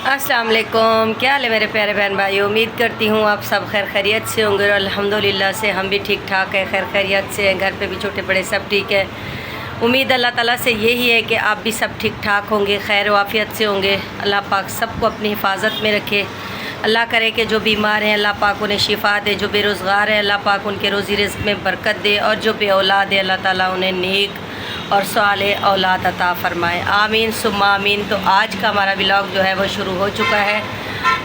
अस्सलाम वालेकुम। क्या हाल है मेरे प्यारे बहन भाई। उम्मीद करती हूँ आप सब खैर खैरियत से होंगे और अल्हम्दुलिल्लाह से हम भी ठीक ठाक हैं, खैर खैरियत से हैं। घर पे भी छोटे बड़े सब ठीक है। उम्मीद अल्लाह ताला से यही है कि आप भी सब ठीक ठाक होंगे, खैर वाफ़ियत से होंगे। अल्लाह पाक सबको अपनी हिफाजत में रखे। अल्लाह करे कि जो बीमार हैं अल्लाह पाक उन्हें शिफा दे, जो बेरोज़गार हैं अल्लाह पाक उनके रोज़ी रिज़्क़ में बरकत दे, और जो बे औलाद है अल्लाह ताला उन्हें नेक और साले औलाद अता फ़रमाए। आमीन सुम्मा आमीन। तो आज का हमारा व्लॉग जो है वो शुरू हो चुका है,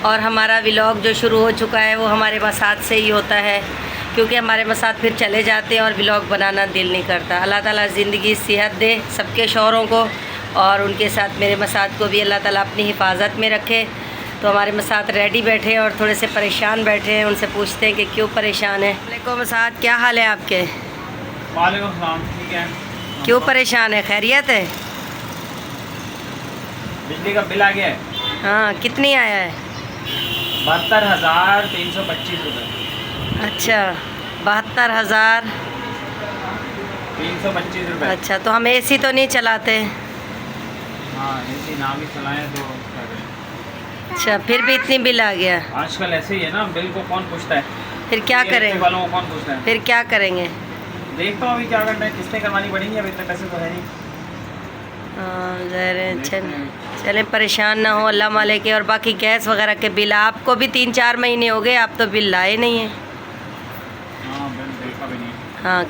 और हमारा व्लॉग जो शुरू हो चुका है वो हमारे मसाद से ही होता है, क्योंकि हमारे मसाद फिर चले जाते हैं और व्लॉग बनाना दिल नहीं करता। अल्लाह ताला ज़िंदगी सेहत दे सबके शौहरों को, और उनके साथ मेरे मसाद को भी अल्लाह ताला अपनी हिफाजत में रखे। तो हमारे मसाद रेडी बैठे हैं और थोड़े से परेशान बैठे हैं। उनसे पूछते हैं कि क्यों परेशान है। वालेकुम मसाद, क्या हाल है आपके? वालेकुम सलाम, ठीक है। क्यों परेशान है? खैरियत है? बिजली का बिल आ गया है। हाँ, कितनी आया है? 72,325 रुपये। अच्छा, 72,000 325 रुपये। अच्छा, तो हम एसी तो नहीं चलाते? हाँ, इसी नाम ही चलाएं तो क्या करें। अच्छा, फिर भी इतनी बिल आ गया। आजकल ऐसे ही है ना, बिल को कौन पूछता है। फिर क्या करें? वालों को कौन पूछता है। फिर क्या करेंगे? देखता हूँ अभी क्या करना है, किस्तें करवानी पड़ेंगी, अभी तक पैसे तो है नहीं। हाँ ज़रा चलें, परेशान ना हो, अल्लाह माले के। और बाकी गैस वगैरह के बिल आपको भी 3-4 महीने हो गए, आप तो बिल लाए नहीं हैं। हाँ, बिल देखा भी नहीं। हाँ,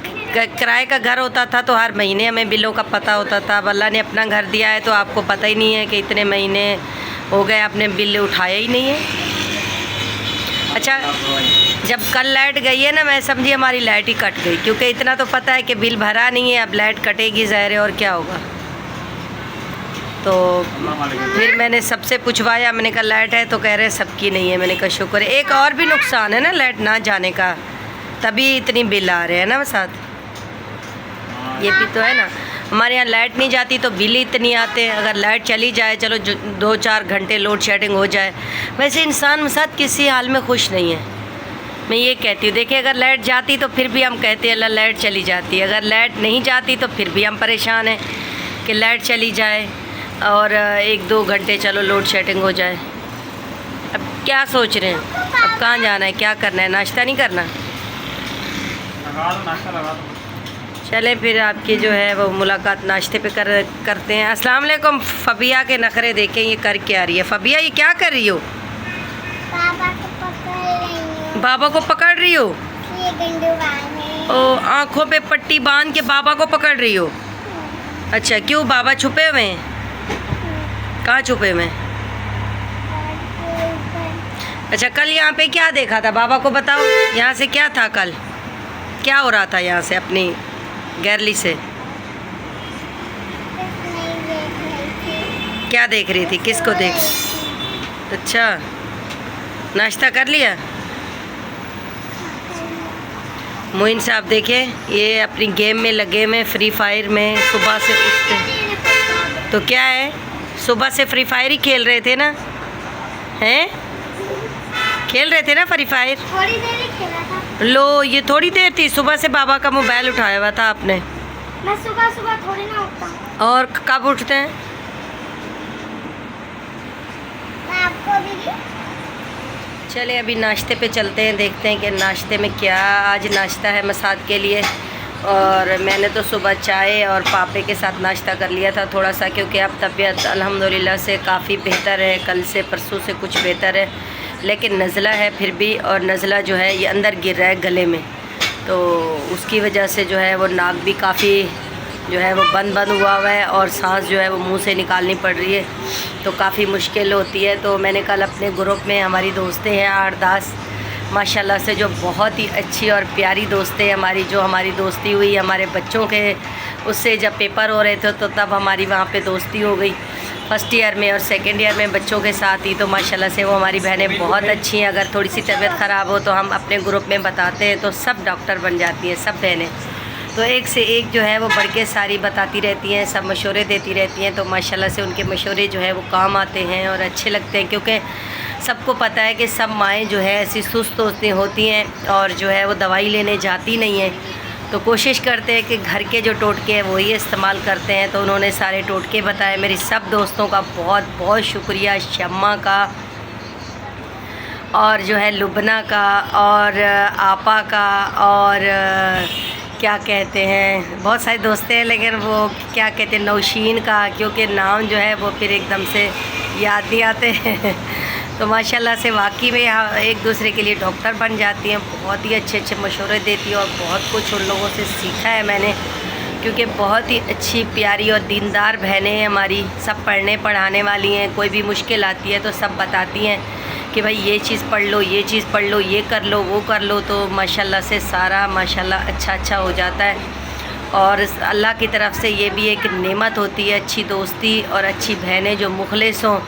किराए का घर होता था तो हर महीने हमें बिलों का पता होता था। अब अल्लाह ने अपना घर दिया है तो आपको पता ही नहीं है कि इतने महीने हो गए आपने बिल उठाया ही नहीं है। अच्छा, जब कल लाइट गई है ना, मैं समझी हमारी लाइट ही कट गई, क्योंकि इतना तो पता है कि बिल भरा नहीं है, अब लाइट कटेगी ज़ाहिर है, और क्या होगा। तो फिर मैंने सबसे पूछवाया, मैंने कहा लाइट है, तो कह रहे सबकी नहीं है। मैंने कहा शुक्र है। एक और भी नुकसान है ना लाइट ना जाने का, तभी इतनी बिल आ रहे हैं ना साथ, ये भी तो है ना। हमारे यहाँ लाइट नहीं जाती तो बिल ही इतनी आते हैं। अगर लाइट चली जाए, चलो 2-4 घंटे लोड शेडिंग हो जाए, वैसे इंसान साथ किसी हाल में खुश नहीं है। मैं ये कहती हूँ, देखिए अगर लाइट जाती तो फिर भी हम कहते हैं अल्लाह लाइट चली जाती है। अगर लाइट नहीं जाती तो फिर भी हम परेशान हैं कि लाइट चली जाए और 1-2 घंटे चलो लोड शेडिंग हो जाए। अब क्या सोच रहे हैं, अब कहाँ जाना है, क्या करना है? नाश्ता नहीं करना? लगा दो, नाश्ता लगा दो। चलें फिर आपकी जो है वो मुलाकात नाश्ते पे करते हैं। अस्सलाम वालेकुम। फबिया के नखरे देखें, ये कर क्या रही है फबिया, ये क्या कर रही हो? बाबा को पकड़ रही हूँ। बाबा को पकड़ रही हो? ये गंदुवान है। ओ, आँखों पे पट्टी बांध के बाबा को पकड़ रही हो? अच्छा, क्यों बाबा छुपे हुए हैं? कहाँ छुपे हुए हैं? अच्छा, कल यहाँ पे क्या देखा था, बाबा को बताओ। यहाँ से क्या था कल, क्या हो रहा था यहाँ से अपनी गैरली से? क्या देख रही थी, किसको देख? अच्छा, नाश्ता कर लिया? मोइन साहब देखे, ये अपनी गेम में लगे में, फ्री फायर में सुबह से उठते। तो क्या है, सुबह से फ्री फायर ही खेल रहे थे ना? हैं, खेल रहे थे ना फ्री फायर? थोड़ी देर ही खेला था। लो, ये थोड़ी देर थी। सुबह से बाबा का मोबाइल उठाया हुआ था आपने। मैं सुबह सुबह थोड़ी ना उठता हूँ। और कब उठते हैं? मैं आपको भी। चले अभी नाश्ते पे चलते हैं, देखते हैं कि नाश्ते में क्या आज नाश्ता है मसाद के लिए। और मैंने तो सुबह चाय और पापे के साथ नाश्ता कर लिया था थोड़ा सा, क्योंकि अब तबीयत अल्हम्दुलिल्लाह से काफ़ी बेहतर है, कल से परसों से कुछ बेहतर है, लेकिन नज़ला है फिर भी। और नज़ला जो है ये अंदर गिर रहा है गले में, तो उसकी वजह से जो है वो नाक भी काफ़ी जो है वो बंद हुआ है, और सांस जो है वो मुंह से निकालनी पड़ रही है, तो काफ़ी मुश्किल होती है। तो मैंने कल अपने ग्रुप में, हमारी दोस्तें हैं 8-10 माशाल्लाह से, जो बहुत ही अच्छी और प्यारी दोस्तें हैं हमारी, जो हमारी दोस्ती हुई हमारे बच्चों के उससे जब पेपर हो रहे थे तो तब हमारी वहाँ पे दोस्ती हो गई फर्स्ट ईयर में, और सेकंड ईयर में बच्चों के साथ ही। तो माशाल्लाह से वो हमारी बहनें बहुत अच्छी हैं। अगर थोड़ी सी तबीयत ख़राब हो तो हम अपने ग्रुप में बताते हैं तो सब डॉक्टर बन जाती हैं, सब बहनें। तो एक से एक जो है वो बढ़ के सारी बताती रहती हैं, सब मशवरे देती रहती हैं। तो माशाल्लाह से उनके मशवरे जो है वो काम आते हैं और अच्छे लगते हैं, क्योंकि सबको पता है कि सब माएँ जो है ऐसी सुस्त होती हैं और जो है वो दवाई लेने जाती नहीं हैं। तो कोशिश करते हैं कि घर के जो टोटके हैं वही इस्तेमाल करते हैं। तो उन्होंने सारे टोटके बताए। मेरी सब दोस्तों का बहुत बहुत शुक्रिया, शम्मा का और जो है लुबना का और आपा का और क्या कहते हैं, बहुत सारे दोस्तें हैं लेकिन वो क्या कहते हैं नौशीन का, क्योंकि नाम जो है वो फिर एकदम से याद नहीं आते हैं। तो माशाल्लाह से वाकई में यहाँ एक दूसरे के लिए डॉक्टर बन जाती हैं, बहुत ही अच्छे अच्छे मशवरे देती हैं और बहुत कुछ उन लोगों से सीखा है मैंने, क्योंकि बहुत ही अच्छी प्यारी और दीनदार बहनें हैं हमारी, सब पढ़ने पढ़ाने वाली हैं। कोई भी मुश्किल आती है तो सब बताती हैं कि भाई ये चीज़ पढ़ लो, ये चीज़ पढ़ लो, ये कर लो, वो कर लो। तो माशाल्लाह से सारा माशाल्लाह अच्छा हो जाता है। और अल्लाह की तरफ से ये भी एक नेमत होती है, अच्छी दोस्ती और अच्छी बहनें जो मुखलिस हों,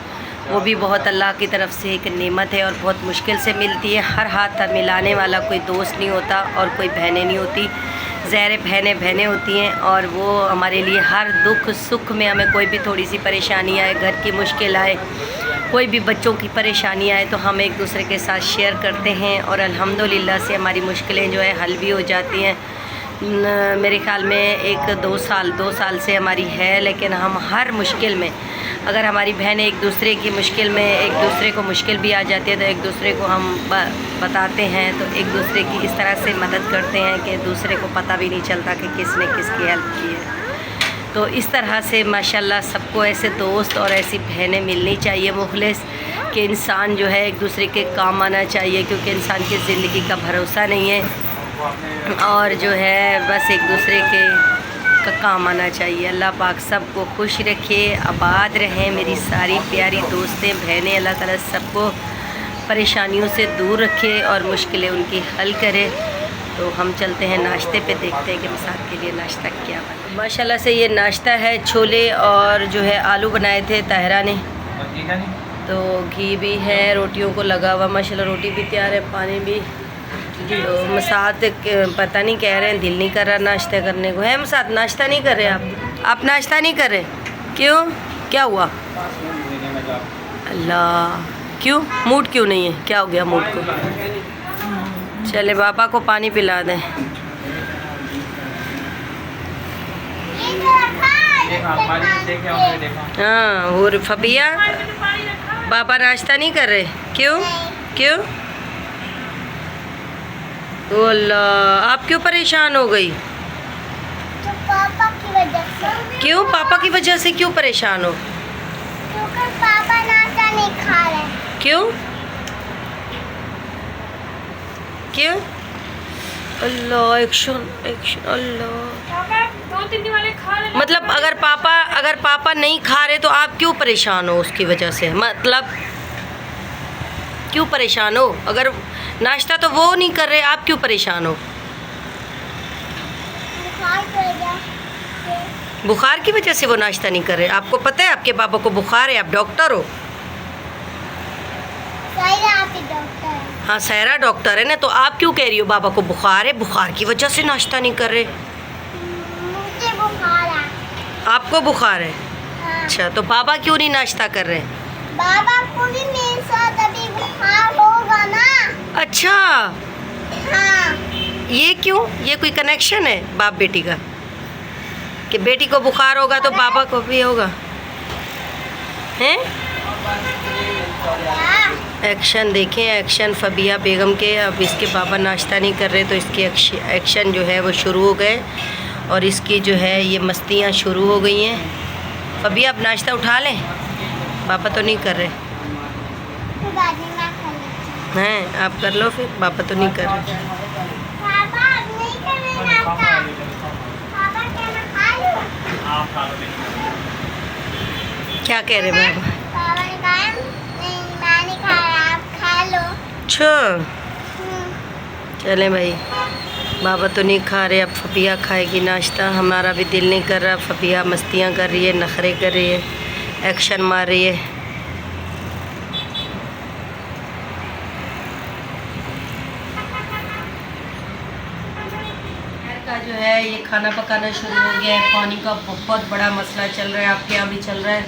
वो भी बहुत अल्लाह की तरफ से एक नेमत है और बहुत मुश्किल से मिलती है। हर हाथ मिलाने वाला कोई दोस्त नहीं होता और कोई बहनें नहीं होती। ज़ाहिर बहनें होती हैं और वो हमारे लिए हर दुख सुख में, हमें कोई भी थोड़ी सी परेशानी आए, घर की मुश्किल आए, कोई भी बच्चों की परेशानी आए तो हम एक दूसरे के साथ शेयर करते हैं और अल्हम्दुलिल्लाह से हमारी मुश्किलें जो है हल भी हो जाती हैं। मेरे ख़्याल में 2 साल से हमारी है, लेकिन हम हर मुश्किल में, अगर हमारी बहनें एक दूसरे की मुश्किल में, एक दूसरे को मुश्किल भी आ जाती है तो एक दूसरे को हम बताते हैं, तो एक दूसरे की इस तरह से मदद करते हैं कि दूसरे को पता भी नहीं चलता कि किसने किसकी हेल्प की है। तो इस तरह से माशाल्लाह सबको ऐसे दोस्त और ऐसी बहनें मिलनी चाहिए मुखलिस, कि इंसान जो है एक दूसरे के काम आना चाहिए, क्योंकि इंसान की ज़िंदगी का भरोसा नहीं है और जो है बस एक दूसरे के का काम आना चाहिए। अल्लाह पाक सबको खुश रखे, आबाद रहें मेरी सारी प्यारी दोस्तें बहनें। अल्लाह ताला सबको परेशानियों से दूर रखे और मुश्किलें उनकी हल करे। तो हम चलते हैं नाश्ते पे, देखते हैं कि मिसाल के लिए नाश्ता क्या बना। माशाल्लाह से ये नाश्ता है, छोले और जो है आलू बनाए थे ताहिरा ने, तो घी भी है, रोटियों को लगा हुआ माशाल्लाह, रोटी भी तैयार है, पानी भी। तो मसाद पता नहीं कह रहे हैं दिल नहीं कर रहा नाश्ता करने को। है मसाद नाश्ता नहीं कर रहे आप नाश्ता नहीं कर रहे, क्यों, क्या हुआ? अल्लाह, क्यों मूड क्यों नहीं है, क्या हो गया मूड को? चले पापा को पानी पिला दें। हाँ, और फबिया पापा नाश्ता नहीं कर रहे, क्यों क्यों? अल्लाह, आप क्यों परेशान हो गई? तो पापा की वजह से। क्यों पापा की वजह से क्यों परेशान हो? क्योंकि पापा नाश्ता नहीं खा रहे। क्यों क्यों? अल्लाह, एक्शन अल्लाह, 2-3 दिन वाले खा ले। मतलब अगर पापा नहीं खा रहे तो आप क्यों परेशान हो उसकी वजह से? मतलब क्यों परेशान हो? अगर नाश्ता तो वो नहीं कर रहे, आप क्यों परेशान हो? बुखार की वजह से वो नाश्ता नहीं कर रहे। आपको पता है आपके पापा को बुखार है, आप डॉक्टर हो? डॉक्टर है। हाँ, सायरा डॉक्टर है ना, तो आप क्यों कह रही हो बाबा को बुखार है, बुखार की वजह से नाश्ता नहीं कर रहे? मुझे बुखार है। आपको बुखार है? हाँ। अच्छा, तो बाबा क्यों नहीं नाश्ता कर रहे? बाबा को भी मेरे साथ अभी बुखार होगा ना। अच्छा, हाँ। ये क्यों? ये कोई कनेक्शन है बाप बेटी का कि बेटी को बुखार होगा तो बाबा को भी होगा? हैं? एक्शन देखें, एक्शन फबिया बेगम के। अब इसके पापा नाश्ता नहीं कर रहे तो इसके एक्शन जो है वो शुरू हो गए और इसकी जो है ये मस्तियाँ शुरू हो गई हैं। फबिया अब नाश्ता उठा लें, पापा तो नहीं कर रहे हैं, आप कर लो फिर, पापा तो नहीं कर रहे। पापा नहीं कर रहे नाश्ता। पापा क्या खा लो? क्या कह रहे हैं बाबा? पापा ने कहा नहीं मैं नहीं खा रहा, आप खा लो। अच्छा, चलें भाई, बाबा तो नहीं खा रहे, अब फबिया खाएगी नाश्ता। हमारा भी दिल नहीं कर रहा, फबिया मस्तियाँ कर रही है, नखरे कर रही है, एक्शन मार रही है। का जो है ये खाना पकाना शुरू हो गया है। पानी का बहुत बड़ा मसला चल रहा है, आपके यहाँ भी चल रहा है,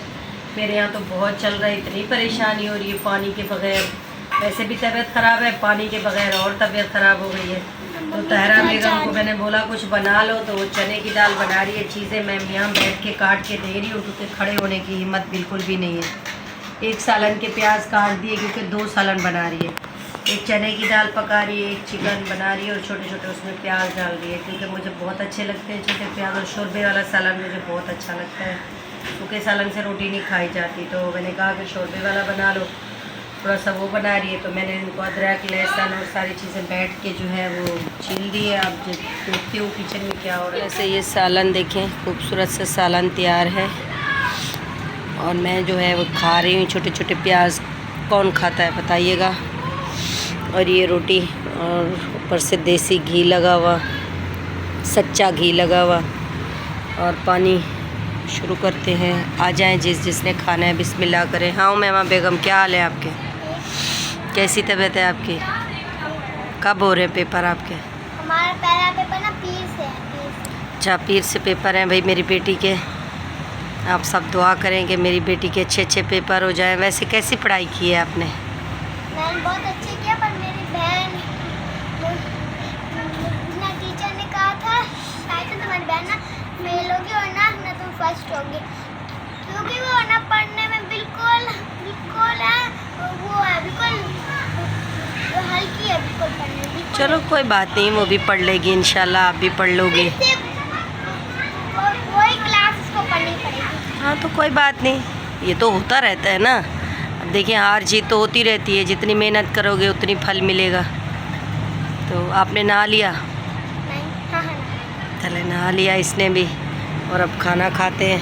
मेरे यहाँ तो बहुत चल रहा है। इतनी परेशानी हो रही है पानी के बगैर, वैसे भी तबीयत ख़राब है, पानी के बगैर और तबीयत ख़राब हो गई है। तो तहरा बेगम को मैंने बोला कुछ बना लो, तो वो चने की दाल बना रही है। चीज़ें मैं यहाँ बैठ के काट के दे रही हूँ क्योंकि खड़े होने की हिम्मत बिल्कुल भी नहीं है। एक सालन के प्याज काट दिए क्योंकि 2 सालन बना रही है। एक चने की दाल पका रही है, एक चिकन बना रही है और छोटे छोटे उसमें प्याज डाल रही है क्योंकि मुझे बहुत अच्छे लगते हैं छोटे प्याज। और शोरबे वाला सालन मुझे बहुत अच्छा लगता है, सूखे सालन से रोटी नहीं खाई जाती। तो मैंने कहा कि शोरबे वाला बना लो, थोड़ा सा वो बना रही है। तो मैंने इनको अदरक लहसुन और सारी चीज़ें बैठ के जो है वो छील दी है। अब देखती हूँ किचन में क्या हो रहा है। ऐसे ये सालन देखें, खूबसूरत से सालन तैयार है और मैं जो है वो खा रही हूँ। छोटे छोटे प्याज कौन खाता है बताइएगा। और ये रोटी और ऊपर से देसी घी लगा हुआ, सच्चा घी लगा हुआ। और पानी शुरू करते हैं। आ जाएं जिसने खाना है, बिस्मिल्लाह करें। हाँ उमैमा बेगम, क्या हाल है आपके? कैसी तबीयत है आपकी? कब हो रहे हैं पेपर आपके? हमारा पहला पेपर ना पीर से है, पीर से। अच्छा, पीर से पेपर हैं भाई मेरी बेटी के। आप सब दुआ करें कि मेरी बेटी के अच्छे अच्छे पेपर हो जाएं। वैसे कैसी पढ़ाई की है आपने? मैंने बहुत अच्छे किया, पर मेरी बहन ना टीचर ने कहा था शायद तुम्हारी बहन ना फेल होगी और ना तुम फर्स्ट होगी, क्योंकि वो ना पढ़ने में बिल्कुल बिल्कुल है, वो है बिल्कुल हल्की है, बिल्कुल पढ़ने में बिल्कुल। चलो कोई बात नहीं, वो भी पढ़ लेगी इंशाल्लाह, आप भी पढ़ लोगे। वही क्लास को पढ़नी पड़ेगी। हाँ तो कोई बात नहीं, ये तो होता रहता है ना। अब देखिए हार जीत तो होती रहती है, जितनी मेहनत करोगे उतनी फल मिलेगा। तो आपने नहा लिया? नहीं, हाँ हाँ चले नहा लिया इसने भी। और अब खाना खाते हैं।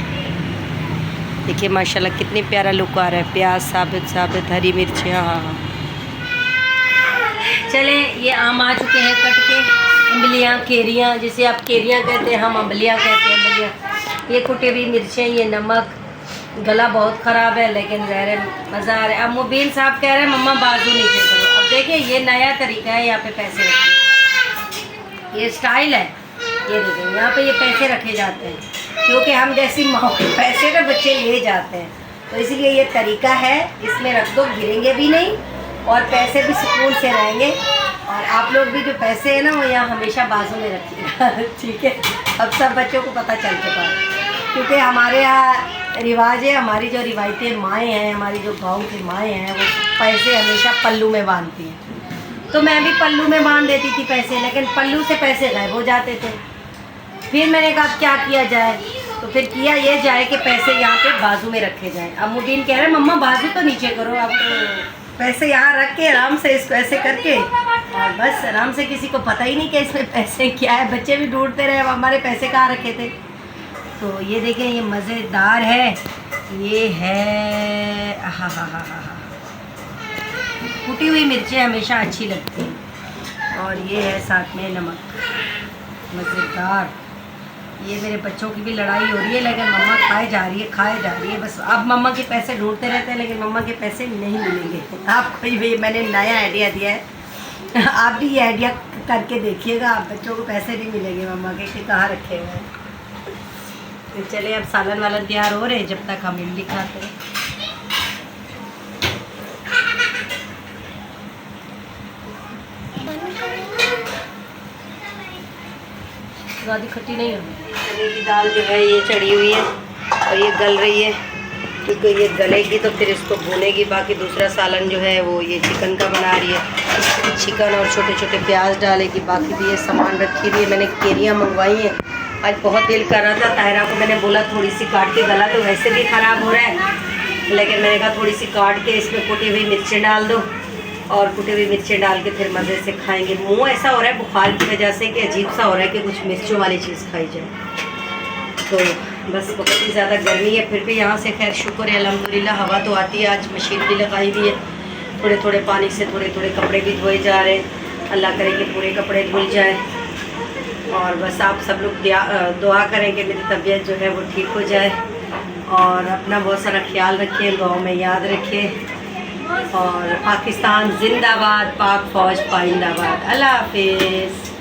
देखिए माशाल्लाह कितनी प्यारा लुक आ रहा है। प्याज साबित साबित, हरी मिर्चियाँ, हाँ हाँ। चले ये आम आ चुके हैं कट के। अम्बलियाँ, केरियाँ, जिसे आप केरियाँ कहते हैं, हम अम्बलियाँ कहते हैं। अम्बलियाँ, ये कुटी हुई मिर्चें, ये नमक। गला बहुत ख़राब है लेकिन ज़ाहिर मज़ा आ रहा है। अब मुबीन साहब कह रहे हैं मम्मा बाजू नीचे करो। अब देखिए ये नया तरीका है, यहाँ पे पैसे रखने, ये स्टाइल है। ये देखें यहाँ पे ये पैसे रखे जाते हैं क्योंकि हम जैसी माँ के पैसे ना बच्चे ले जाते हैं, तो इसलिए ये तरीका है। इसमें रख दो, गिरेंगे भी नहीं और पैसे भी सुकून से रहेंगे। और आप लोग भी जो पैसे हैं ना वो यहाँ हमेशा बाजू में रखिएगा ठीक है। अब सब बच्चों को पता चल चुका है क्योंकि हमारे यहाँ रिवाज है, हमारी जो रिवायतें माएँ हैं, हमारी जो गाँव की माएँ हैं, वो पैसे हमेशा पल्लू में बांधती हैं। तो मैं भी पल्लू में बांध देती थी पैसे, लेकिन पल्लू से पैसे गायब हो जाते थे। फिर मैंने कहा क्या किया जाए, तो फिर किया ये जाए कि पैसे यहाँ पे बाजू में रखे जाएं। अब मुबीन कह रहे हैं मम्मा बाजू तो नीचे करो। अब तो पैसे यहाँ रख के आराम से इसको ऐसे करके और बस आराम से, किसी को पता ही नहीं कि इसमें पैसे क्या है। बच्चे भी ढूंढते रहे हमारे पैसे कहाँ रखे थे। तो ये देखें ये मज़ेदार है, ये है हा हा हा हा। कुटी हुई मिर्चें हमेशा अच्छी लगती हैं और ये है साथ में नमक, मज़ेदार। ये मेरे बच्चों की भी लड़ाई हो रही है लेकिन मम्मा खाए जा रही है बस। अब मम्मा के पैसे ढूंढते रहते हैं लेकिन मम्मा के पैसे नहीं मिलेंगे। आपको भी मैंने नया आइडिया दिया है, आप भी ये आइडिया करके देखिएगा। आप बच्चों को पैसे नहीं मिलेंगे मम्मा के कि कहाँ रखे हुए हैं। तो चले अब सालन वालन तैयार हो रहे हैं, जब तक हम इमली खाते हैं। ज़्यादा खट्टी नहीं होगी। चने की दाल जो है ये चढ़ी हुई है और ये गल रही है क्योंकि ये गलेगी तो फिर इसको भूनेगी। बाकी दूसरा सालन जो है वो ये चिकन का बना रही है, चिकन और छोटे छोटे प्याज डालेगी। बाकी भी ये सामान रखी हुई है। मैंने केरियाँ मंगवाई हैं, आज बहुत दिल कर रहा था। ताहिरा को मैंने बोला थोड़ी सी काट के, गला तो वैसे भी ख़राब हो रहा है लेकिन मैंने कहा थोड़ी सी काट के इसमें कुटी हुई मिर्चें डाल दो और कुटी हुई मिर्चें डाल के फिर मज़े से खाएंगे। मुंह ऐसा हो रहा है बुखार की वजह से कि अजीब सा हो रहा है कि कुछ मिर्चों वाली चीज़ खाई जाए। तो बस बहुत ही ज़्यादा गर्मी है, फिर भी यहाँ से खैर शुक्र है अल्हम्दुलिल्लाह हवा तो आती है। आज मशीन भी लगाई हुई है, थोड़े थोड़े पानी से थोड़े थोड़े कपड़े भी धोए जा रहे हैं। अल्लाह करे कि पूरे कपड़े धुल जाए। और बस आप सब लोग दुआ करें कि मेरी तबीयत जो है वो ठीक हो जाए और अपना बहुत सारा ख्याल रखें, गाँव में याद रखें। और पाकिस्तान जिंदाबाद, पाक फौज पाइंदाबाद। अल्लाह हाफिज़।